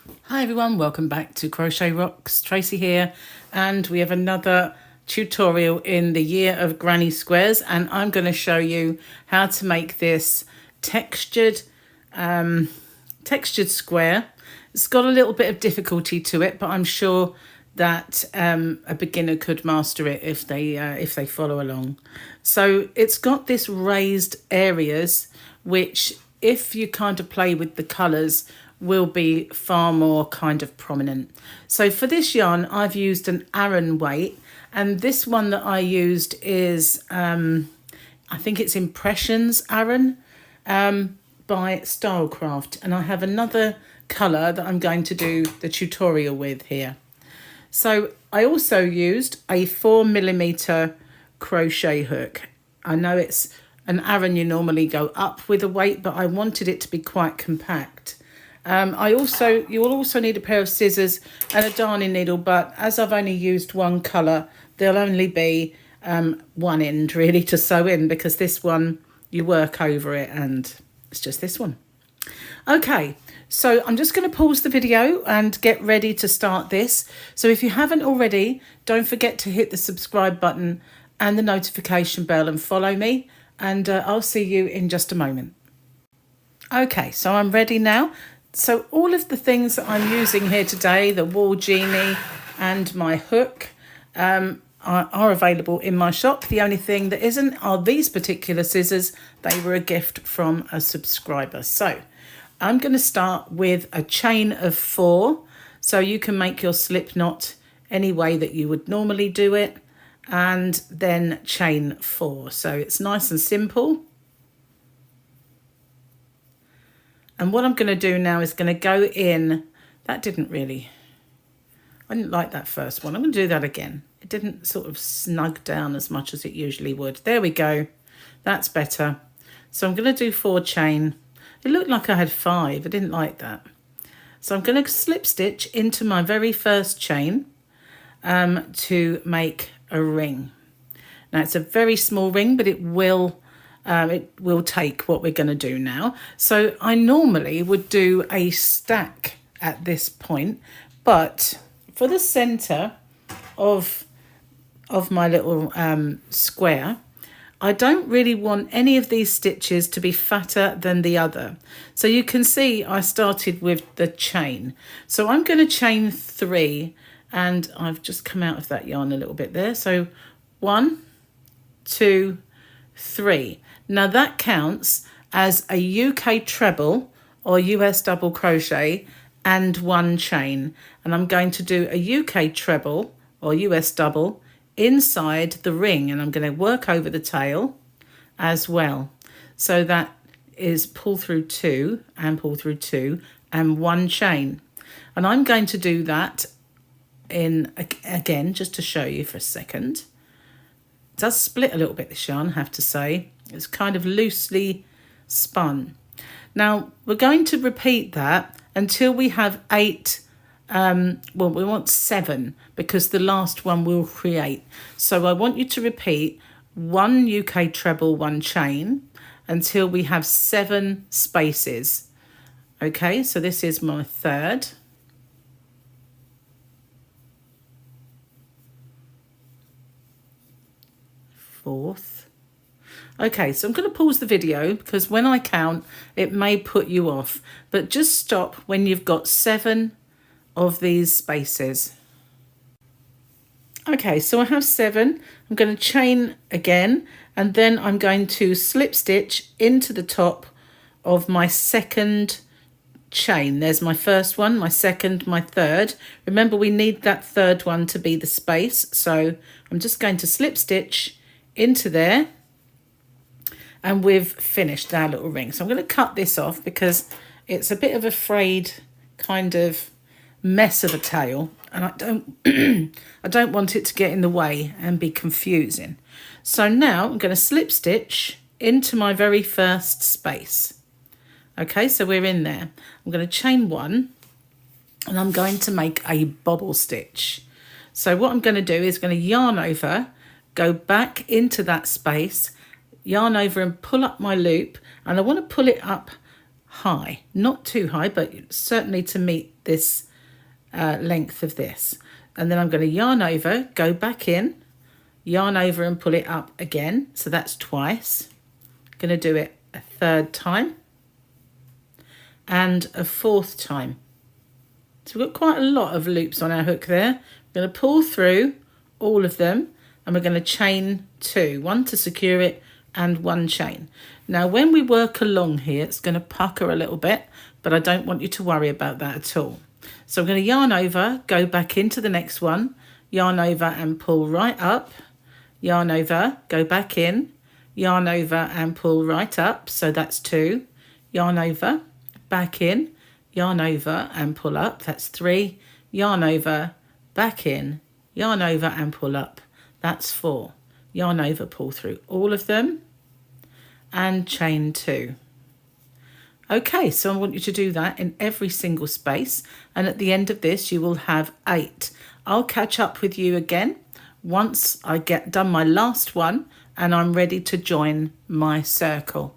Hi everyone, welcome back to Crochet Rocks. Tracy here, and we have another tutorial in the year of granny squares, and I'm going to show you how to make this textured square. It's got a little bit of difficulty to it, but I'm sure that a beginner could master it if they follow along. So it's got this raised areas which, if you kind of play with the colours, will be far more kind of prominent. So for this yarn I've used an Aran weight, and this one that I used is I think it's Impressions Aran by Stylecraft, and I have another colour that I'm going to do the tutorial with here. So I also used a 4mm crochet hook. I know it's an Aran, you normally go up with a weight, but I wanted it to be quite compact. You will also need a pair of scissors and a darning needle, but as I've only used one colour, there'll only be one end really to sew in, because this one you work over it and it's just this one. Okay, so I'm just going to pause the video and get ready to start this. So if you haven't already, don't forget to hit the subscribe button and the notification bell and follow me, and I'll see you in just a moment. Okay, so I'm ready now. So all of the things that I'm using here today, the wall genie and my hook, are available in my shop. The only thing that isn't are these particular scissors. They were a gift from a subscriber. So I'm going to start with a chain of 4. So you can make your slip knot any way that you would normally do it, and then chain 4. So it's nice and simple. And what I'm going to do now is going to go in. I didn't like that first one. I'm going to do that again. It didn't sort of snug down as much as it usually would. There we go. That's better. So I'm going to do 4 chain. It looked like I had 5. I didn't like that. So I'm going to slip stitch into my very first chain to make a ring. Now it's a very small ring, but it will take what we're going to do now. So I normally would do a stack at this point, but for the center of my little square, I don't really want any of these stitches to be fatter than the other. So you can see I started with the chain. So I'm going to chain 3, and I've just come out of that yarn a little bit there. So 1, 2, 3. Now that counts as a UK treble or US double crochet and 1 chain. And I'm going to do a UK treble or US double inside the ring, and I'm going to work over the tail as well. So that is pull through 2 and pull through 2 and 1 chain. And I'm going to do that in again, just to show you for a second. It does split a little bit, this yarn, I have to say. It's kind of loosely spun. Now we're going to repeat that until we have 8. Well, we want 7, because the last one will create. So I want you to repeat 1 UK treble, 1 chain until we have 7 spaces. Okay, so this is my 3rd. Fourth. Okay, so I'm going to pause the video because when I count, it may put you off, but just stop when you've got 7 of these spaces. Okay, so I have 7. I'm going to chain again, and then I'm going to slip stitch into the top of my 2nd chain. There's my first one, my 2nd, my 3rd. Remember, we need that 3rd one to be the space, so I'm just going to slip stitch into there, and we've finished our little ring. So I'm going to cut this off because it's a bit of a frayed kind of mess of a tail, and I don't want it to get in the way and be confusing. So now I'm going to slip stitch into my very first space. Okay, so we're in there. I'm going to chain 1, and I'm going to make a bobble stitch. So what I'm going to do is going to yarn over, go back into that space, yarn over and pull up my loop, and I want to pull it up high, not too high, but certainly to meet this length of this. And then I'm going to yarn over, go back in, yarn over and pull it up again. So that's twice. I'm going to do it a third time and a fourth time. So we've got quite a lot of loops on our hook there. We're going to pull through all of them and we're going to chain 2, 1 to secure it and 1 chain. Now when we work along here, it's going to pucker a little bit, but I don't want you to worry about that at all. So I'm going to yarn over, go back into the next one, yarn over and pull right up, yarn over, go back in, yarn over and pull right up, so that's 2, yarn over, back in, yarn over and pull up, that's 3, yarn over, back in, yarn over and pull up, that's 4, yarn over, pull through all of them and chain 2. Okay, so I want you to do that in every single space, and at the end of this you will have 8. I'll catch up with you again once I get done my last one and I'm ready to join my circle.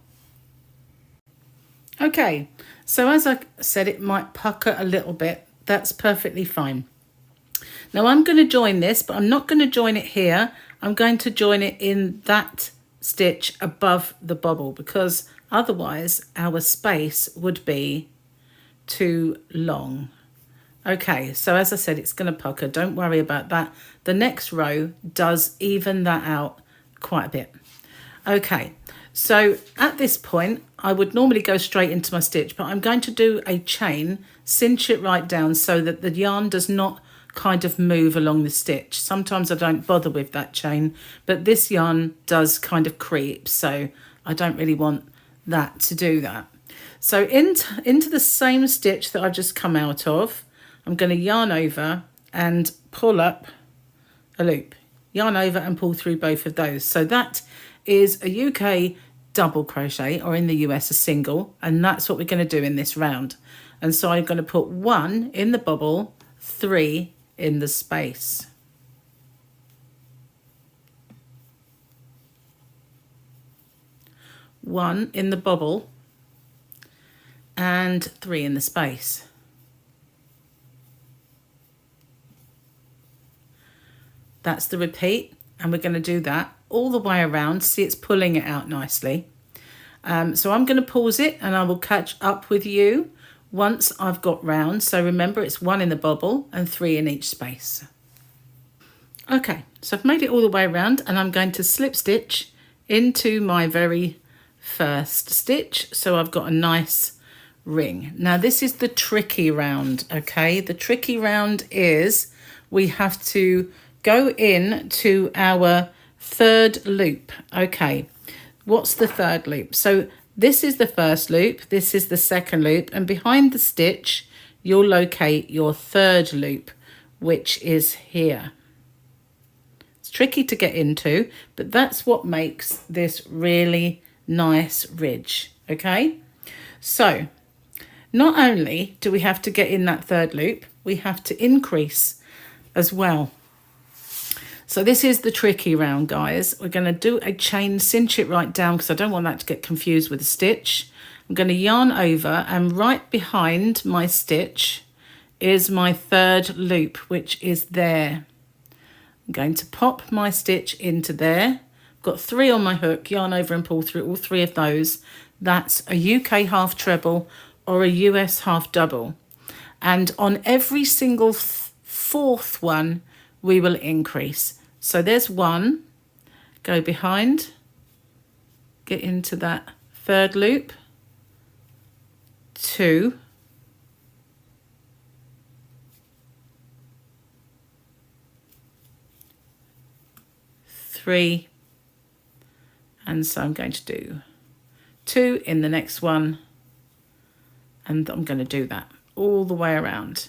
Okay, so as I said, it might pucker a little bit. That's perfectly fine. Now I'm going to join this, but I'm not going to join it here. I'm going to join it in that stitch above the bobble, because otherwise our space would be too long. Okay, so as I said, it's going to pucker. Don't worry about that. The next row does even that out quite a bit. Okay, so at this point, I would normally go straight into my stitch, but I'm going to do a chain, cinch it right down so that the yarn does not kind of move along the stitch. Sometimes I don't bother with that chain, but this yarn does kind of creep, so I don't really want that to do that. So into the same stitch that I've just come out of, I'm going to yarn over and pull up a loop, yarn over and pull through both of those. So that is a UK double crochet, or in the US a single, and that's what we're going to do in this round. And so I'm going to put 1 in the bobble, 3 in the space. One in the bobble and 3 in the space. That's the repeat, and we're going to do that all the way around. See, it's pulling it out nicely. So I'm going to pause it and I will catch up with you once I've got round. So remember, it's 1 in the bobble and 3 in each space. Okay, so I've made it all the way around and I'm going to slip stitch into my very first stitch. So I've got a nice ring. Now this is the tricky round, okay? The tricky round is we have to go in to our 3rd loop. Okay, what's the 3rd loop? So this is the 1st loop, this is the 2nd loop, and behind the stitch you'll locate your 3rd loop, which is here. It's tricky to get into, but that's what makes this really nice ridge, okay? So not only do we have to get in that 3rd loop, we have to increase as well. So this is the tricky round, guys. We're going to do a chain, cinch it right down because I don't want that to get confused with a stitch. I'm going to yarn over, and right behind my stitch is my 3rd loop, which is there. I'm going to pop my stitch into there. I've got 3 on my hook, yarn over and pull through all 3 of those. That's a UK half treble or a US half double. And on every single 4th one, we will increase. So there's 1, go behind, get into that 3rd loop, 2, 3, and so I'm going to do 2 in the next one, and I'm going to do that all the way around.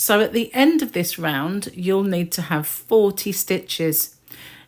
So at the end of this round, you'll need to have 40 stitches.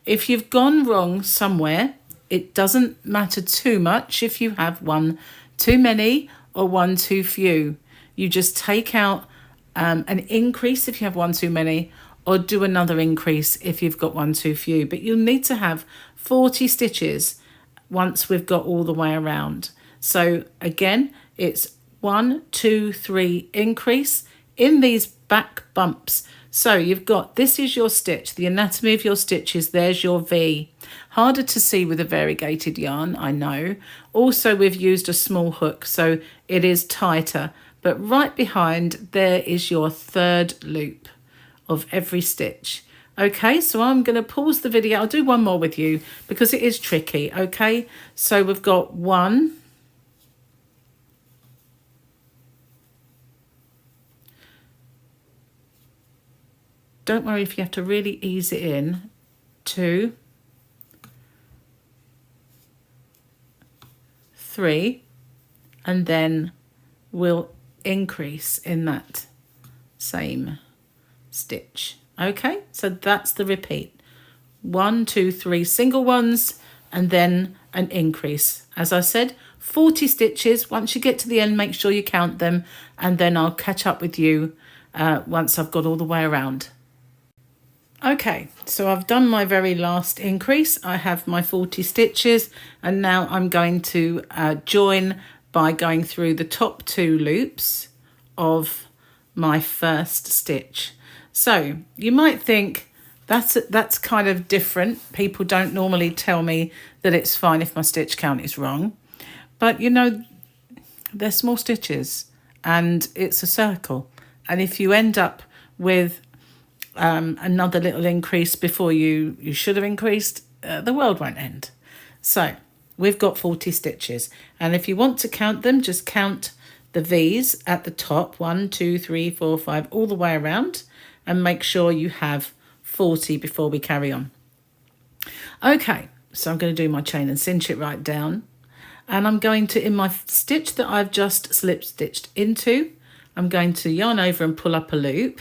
If you've gone wrong somewhere, it doesn't matter too much if you have 1 too many or 1 too few. You just take out an increase if you have 1 too many, or do another increase if you've got 1 too few. But you'll need to have 40 stitches once we've got all the way around. So again, it's 1, 2, 3, increase in these back bumps. So you've got, this is your stitch, the anatomy of your stitches, there's your V. Harder to see with a variegated yarn, I know. Also, we've used a small hook, so it is tighter. But right behind, there is your third loop of every stitch. Okay, so I'm going to pause the video. I'll do one more with you because it is tricky, okay? So we've got 1, don't worry if you have to really ease it in, 2, 3, and then we'll increase in that same stitch. Okay, so that's the repeat. 1, 2, 3 single ones, and then an increase. As I said, 40 stitches. Once you get to the end, make sure you count them, and then I'll catch up with you once I've got all the way around. Okay, so I've done my very last increase. I have my 40 stitches, and now I'm going to join by going through the top 2 loops of my first stitch. So you might think that's kind of different. People don't normally tell me that it's fine if my stitch count is wrong, but you know, they're small stitches and it's a circle, and if you end up with another little increase before you should have increased, the world won't end. So we've got 40 stitches, and if you want to count them, just count the V's at the top, 1, 2, 3, 4, 5, all the way around, and make sure you have 40 before we carry on. Okay, so I'm going to do my chain and cinch it right down, and I'm going to, in my stitch that I've just slip stitched into, I'm going to yarn over and pull up a loop,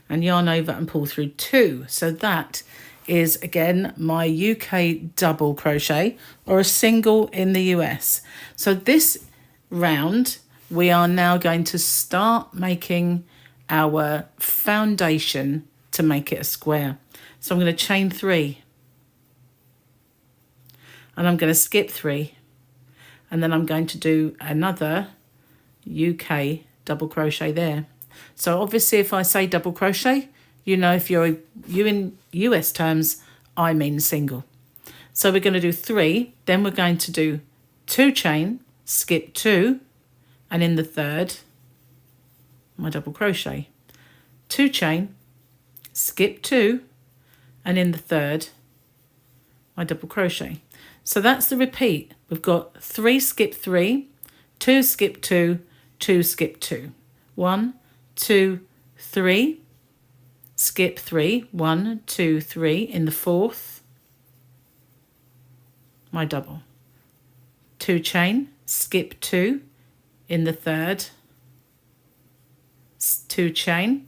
and yarn over and pull through 2. So that is again my UK double crochet, or a single in the US. So this round we are now going to start making our foundation to make it a square. So I'm going to chain 3, and I'm going to skip 3, and then I'm going to do another UK double crochet there. So obviously if I say double crochet, you know, if you in US terms, I mean single. So we're going to do 3, then we're going to do 2 chain, skip 2, and in the third, my double crochet. 2 chain, skip 2, and in the third, my double crochet. So that's the repeat. We've got 3 skip 3, 2 skip 2, 2 skip 2. 1, 2, 3, skip 3, 1, 2, 3, in the fourth, my double. 2 chain, skip 2, in the third, 2 chain,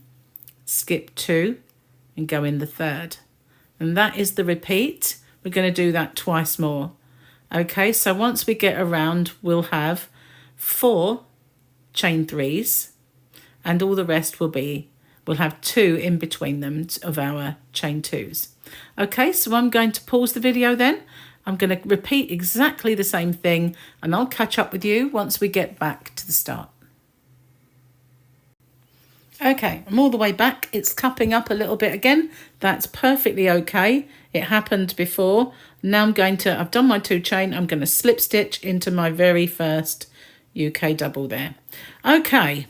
skip 2, and go in the third. And that is the repeat. We're going to do that twice more. Okay, so once we get around, we'll have 4 chain 3s, and all the rest will be, we'll have 2 in between them of our chain 2s. Okay, so I'm going to pause the video then. I'm going to repeat exactly the same thing, and I'll catch up with you once we get back to the start. Okay, I'm all the way back. It's cupping up a little bit again. That's perfectly okay. It happened before. Now I've done my 2 chain. I'm going to slip stitch into my very first UK double there. Okay,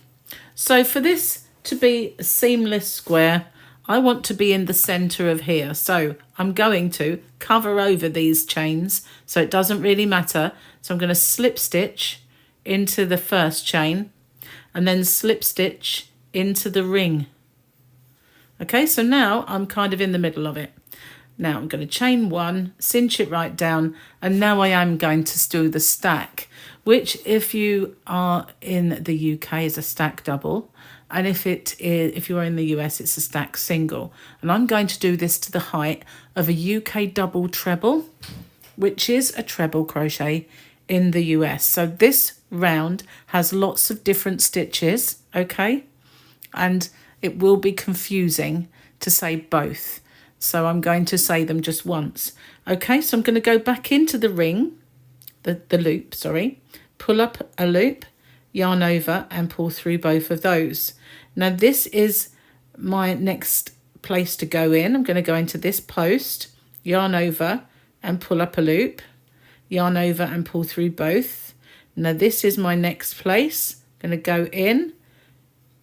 so for this to be a seamless square, I want to be in the center of here. So I'm going to cover over these chains, so it doesn't really matter. So I'm going to slip stitch into the first chain, and then slip stitch into the ring. Okay, so now I'm kind of in the middle of it. Now I'm going to chain 1, cinch it right down, and now I am going to do the stack, which if you are in the UK is a stack double, and if you are in the US, it's a stack single. And I'm going to do this to the height of a UK double treble, which is a treble crochet in the US. So this round has lots of different stitches, okay? And it will be confusing to say both. So I'm going to say them just once. Okay, so I'm going to go back into the ring, the loop, sorry, pull up a loop, yarn over and pull through both of those. Now this is my next place to go in. I'm going to go into this post, yarn over and pull up a loop, yarn over and pull through both. Now this is my next place. I'm going to go in,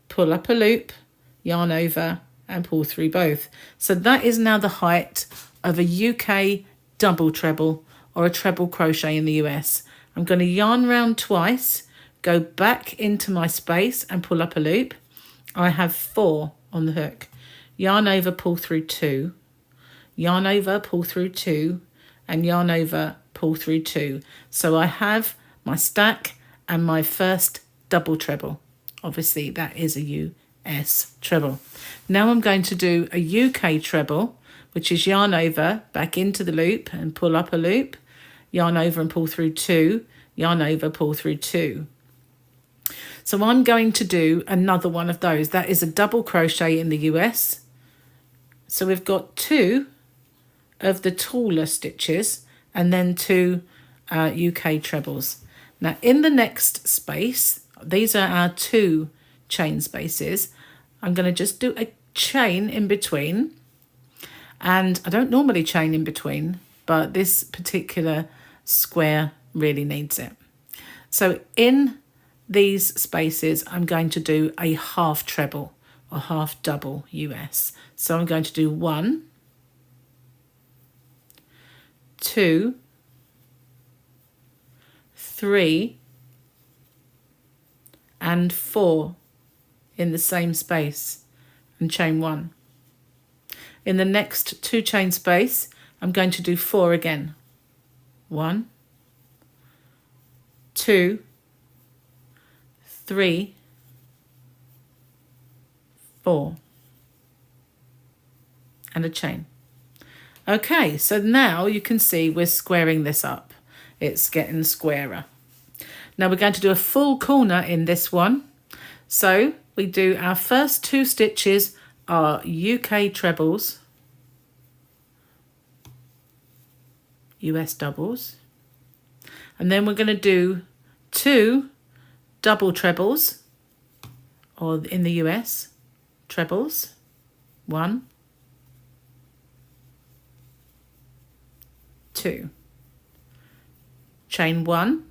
pull up a loop, yarn over and pull through both. So that is now the height of a UK double treble or a treble crochet in the US. I'm going to yarn round twice, go back into my space and pull up a loop. I have 4 on the hook. Yarn over, pull through 2, yarn over, pull through 2, and yarn over, pull through 2. So I have my stack and my first double treble. Obviously that is a US treble. Now I'm going to do a UK treble, which is yarn over, back into the loop and pull up a loop, yarn over and pull through 2, yarn over, pull through 2. So I'm going to do another one of those. That is a double crochet in the US. So we've got 2 of the taller stitches and then 2 UK trebles. Now in the next space, these are our 2 chain spaces. I'm going to just do a chain in between. And I don't normally chain in between, but this particular square really needs it. So in these spaces, I'm going to do a half treble or half double US. So I'm going to do 1, 2, 3, and 4 in the same space and chain 1. In the next 2 chain space, I'm going to do 4 again. 1, 2, 3, 4, and a chain. Okay, so now you can see we're squaring this up. It's getting squarer. Now we're going to do a full corner in this one. So we do our first 2 stitches are UK trebles, US doubles, and then we're going to do 2 double trebles, or in the US, trebles, 1, 2, chain 1,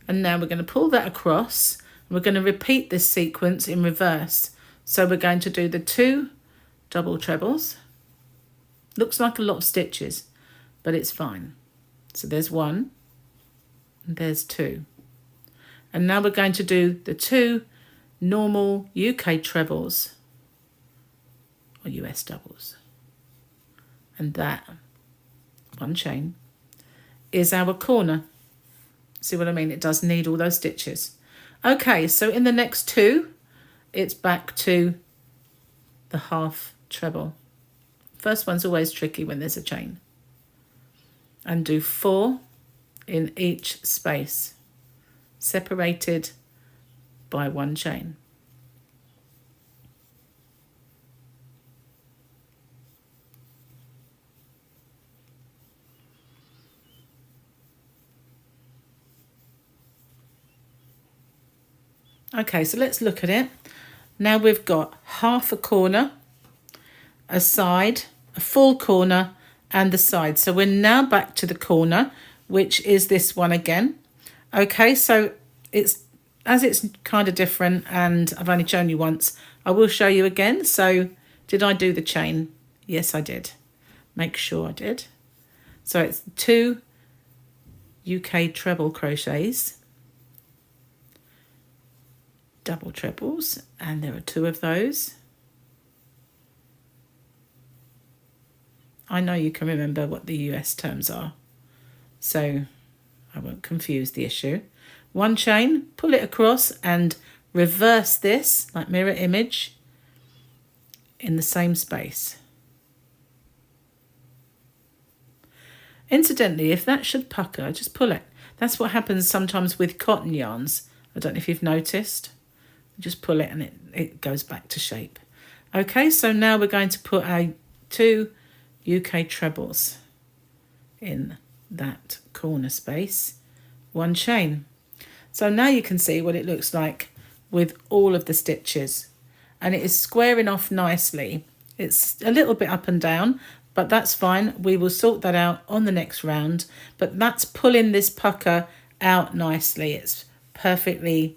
and now we're going to pull that across, and we're going to repeat this sequence in reverse. So we're going to do the 2 double trebles. Looks like a lot of stitches, but it's fine. So there's 1, and there's 2. And now we're going to do the 2 normal UK trebles or US doubles. And that, 1 chain, is our corner. See what I mean? It does need all those stitches. Okay, so in the next 2, it's back to the half treble. First one's always tricky when there's a chain. And do 4 in each space, separated by 1 chain. Okay, so let's look at it. Now we've got half a corner, a side, a full corner, and the side. So we're now back to the corner, which is this one again. Okay, so it's kind of different, and I've only shown you once. I will show you again. So did I do the chain? Yes, I did. Make sure I did. So it's 2 UK treble crochets, double trebles, and there are 2 of those. I know you can remember what the US terms are, so I won't confuse the issue. 1 chain, pull it across and reverse this, like mirror image, in the same space. Incidentally, if that should pucker, just pull it. That's what happens sometimes with cotton yarns. I don't know if you've noticed. Just pull it and it goes back to shape. Okay, so now we're going to put our 2 UK trebles in that corner space, 1 chain. So now you can see what it looks like with all of the stitches, and it is squaring off nicely. It's a little bit up and down, but that's fine. We will sort that out on the next round, but that's pulling this pucker out nicely. It's perfectly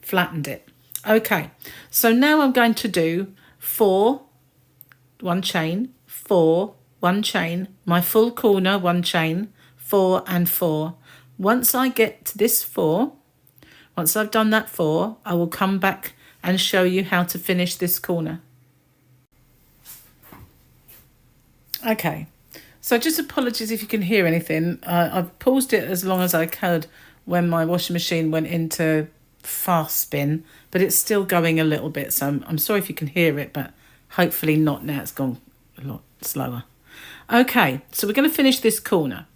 flattened it. Okay, so now I'm going to do 4, 1 chain, 4, 1 chain, my full corner, 1 chain, 4 and 4. Once I get to this 4, once I've done that 4, I will come back and show you how to finish this corner. Okay, so just apologies if you can hear anything. I've paused it as long as I could when my washing machine went into fast spin, but it's still going a little bit, so I'm sorry if you can hear it, but hopefully not now. It's gone a lot slower. Okay, so we're going to finish this corner.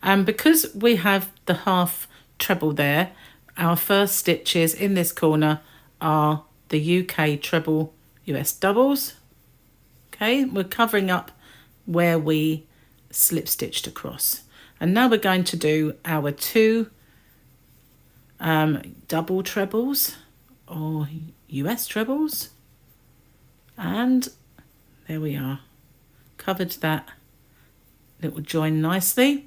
And because we have the half treble there, our first stitches in this corner are the UK treble US doubles. Okay, we're covering up where we slip stitched across. And now we're going to do our 2 double trebles or US trebles. And there we are, covered that little join nicely.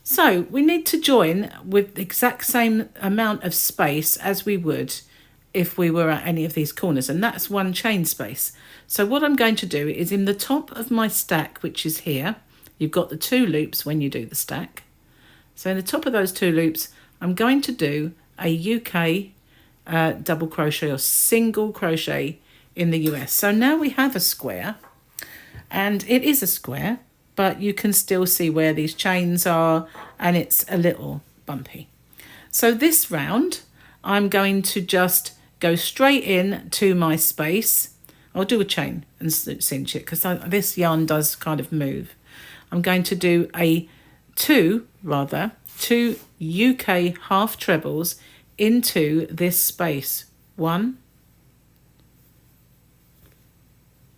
So we need to join with the exact same amount of space as we would if we were at any of these corners, and that's 1 chain space. So what I'm going to do is in the top of my stack, which is here, you've got the 2 loops when you do the stack. So in the top of those 2 loops, I'm going to do a UK double crochet or single crochet in the US. So now we have a square, and it is a square, but you can still see where these chains are, and it's a little bumpy. So this round, I'm going to just go straight in to my space. I'll do a chain and cinch it because this yarn does kind of move. I'm going to do two UK half trebles into this space. 1,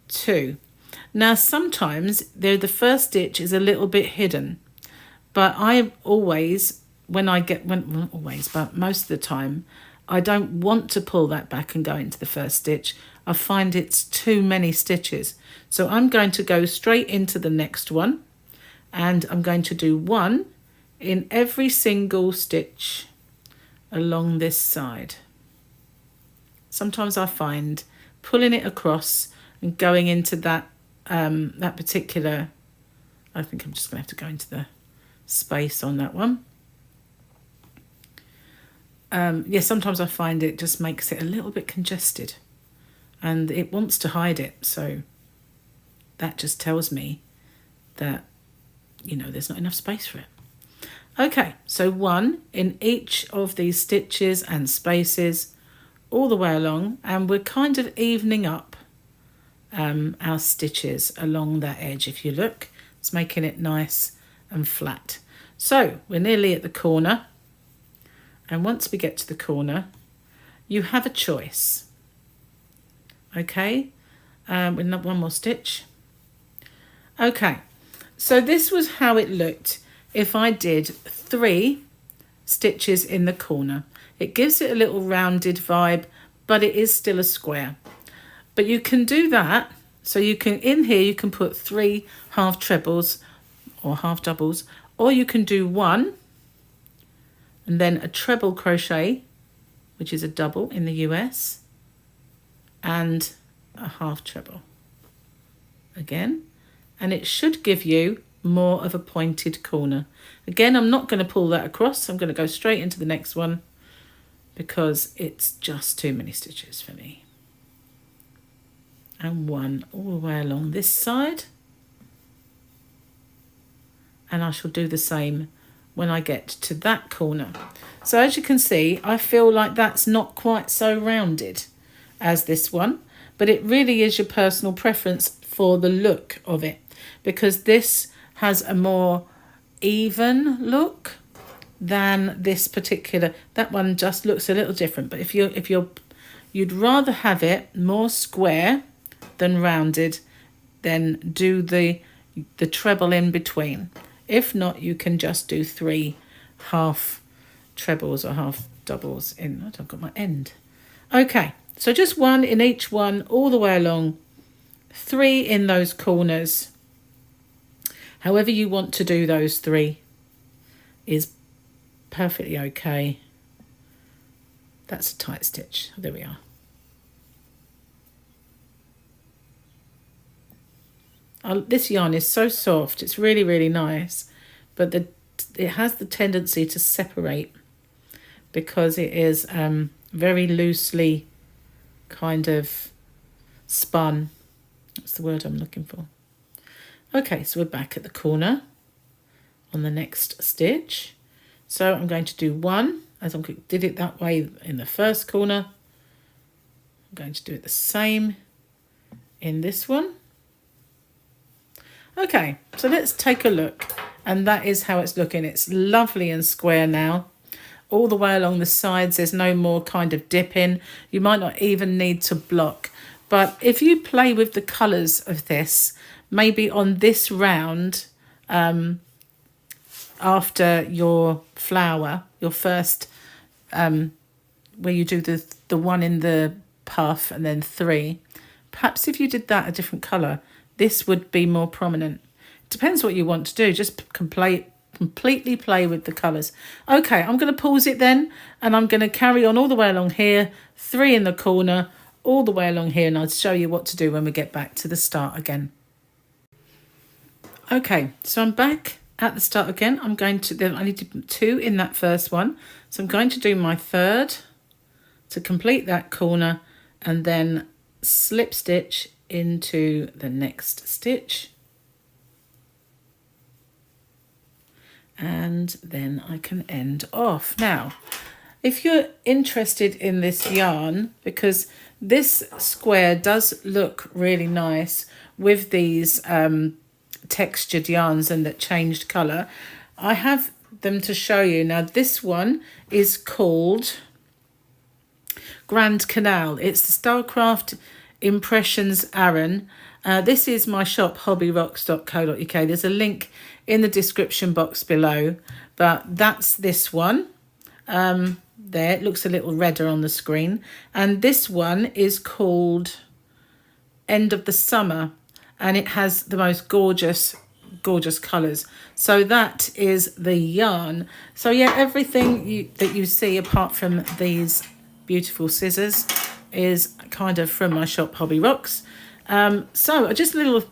2. Now sometimes the first stitch is a little bit hidden, but I always, but most of the time, I don't want to pull that back and go into the first stitch. I find it's too many stitches. So I'm going to go straight into the next one, and I'm going to do 1 in every single stitch along this side. Sometimes I find pulling it across and going into that particular, I think I'm just going to have to go into the space on that one. Sometimes I find it just makes it a little bit congested and it wants to hide it. So that just tells me that, there's not enough space for it. Okay, so 1 in each of these stitches and spaces all the way along, and we're kind of evening up our stitches along that edge. If you look, it's making it nice and flat. So we're nearly at the corner, and once we get to the corner, you have a choice. Okay, we'll have 1 more stitch. Okay, so this was how it looked if I did 3 stitches in the corner. It gives it a little rounded vibe, but it is still a square. But you can do that, so you can, in here you can put 3 half trebles or half doubles, or you can do 1 and then a treble crochet, which is a double in the US, and a half treble again, and it should give you more of a pointed corner. Again, I'm not going to pull that across. I'm going to go straight into the next one because it's just too many stitches for me. And 1 all the way along this side, and I shall do the same when I get to that corner. So as you can see, I feel like that's not quite so rounded as this one, but it really is your personal preference for the look of it, because this has a more even look than this particular. That one just looks a little different, but if you'd rather have it more square than rounded, then do the treble in between. If not, you can just do 3 half trebles or half doubles in. I've got my end. Okay, so just 1 in each one all the way along, 3 in those corners. However you want to do those 3 is perfectly okay. That's a tight stitch. There we are. This yarn is so soft. It's really, really nice. But it has the tendency to separate because it is very loosely kind of spun. That's the word I'm looking for. Okay, so we're back at the corner on the next stitch. So I'm going to do 1, as I did it that way in the first corner. I'm going to do it the same in this one. Okay, so let's take a look. And that is how it's looking. It's lovely and square now. All the way along the sides, there's no more kind of dipping. You might not even need to block. But if you play with the colours of this, maybe on this round, after your flower, your first, where you do the 1 in the puff and then 3, perhaps if you did that a different colour, this would be more prominent. Depends what you want to do. Just completely play with the colours. Okay, I'm going to pause it then, and I'm going to carry on all the way along here, 3 in the corner, all the way along here, and I'll show you what to do when we get back to the start again. Okay, so I'm back at the start again. I need to do 2 in that first one. So I'm going to do my 3rd to complete that corner and then slip stitch into the next stitch. And then I can end off. Now, if you're interested in this yarn, because this square does look really nice with these textured yarns and that changed colour, I have them to show you. Now this one is called Grand Canal. It's the Stylecraft Impressions Aran. This is my shop, hobbyrocks.co.uk. There's a link in the description box below, but that's this one. There, it looks a little redder on the screen. And this one is called End of the Summer, and it has the most gorgeous colours. So that is the yarn. So yeah, everything that you see apart from these beautiful scissors is kind of from my shop, Hobby Rocks. So just a little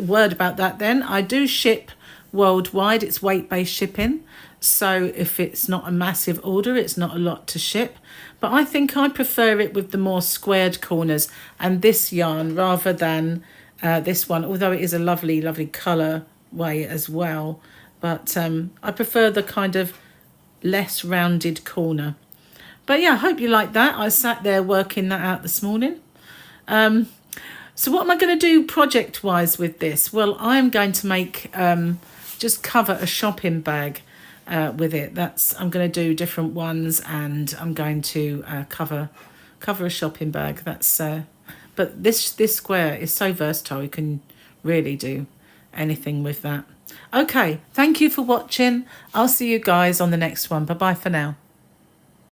word about that then. I do ship worldwide. It's weight-based shipping. So if it's not a massive order, it's not a lot to ship. But I think I prefer it with the more squared corners and this yarn rather than this one, although it is a lovely, lovely colour way as well. But I prefer the kind of less rounded corner. But yeah, I hope you like that. I sat there working that out this morning. So what am I going to do project-wise with this? Well, I'm going to make just cover a shopping bag with it. I'm going to do different ones, and I'm going to cover a shopping bag. But this square is so versatile. You can really do anything with that. Okay, thank you for watching. I'll see you guys on the next one. Bye bye for now.